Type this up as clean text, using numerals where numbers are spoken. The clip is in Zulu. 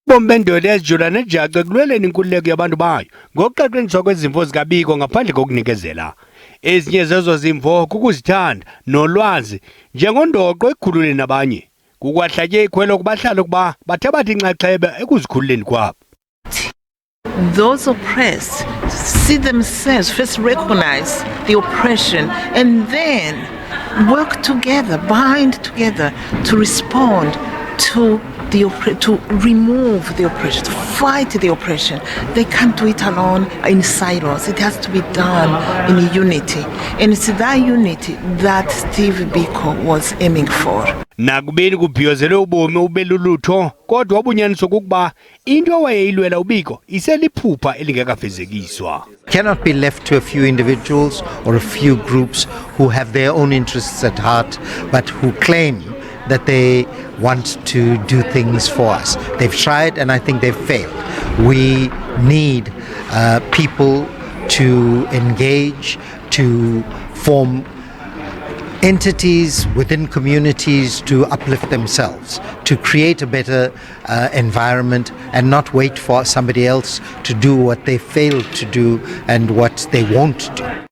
Bombendoda ezijulana eJaca ekulweleni inkululeko yabantu bayo ngokuqeqenyiswa kwezimvo zikaBiko ngaphandle kokunikezela. Ezinye zezo zimvo kukuzithanda nolwazi njengondoqo ekukhululeni nabanye. Kukwahlatye ikhwelo kubahlali ukuba bathe bathi inxaxheba ekuzikhululeni kwabo. Those oppressed see themselves, first recognize the oppression and then work together, bind together to respond to to remove the oppression, to fight the oppression. They can't do it alone in silos. It has to be done in unity. And it's that unity that Steve Biko was aiming for. Nakubeni kubhiyozelwe ubomi ubelulutho kodwa obunyaniswa ukuba into awayeyilwela uBiko iseliphupha elingekafezekiswa. Cannot be left to a few individuals or a few groups who have their own interests at heart but who claim that they want to do things for us. They've tried and I think they've failed. We need people to engage, to form entities within communities to uplift themselves, to create a better environment and not wait for somebody else to do what they failed to do and what they won't do.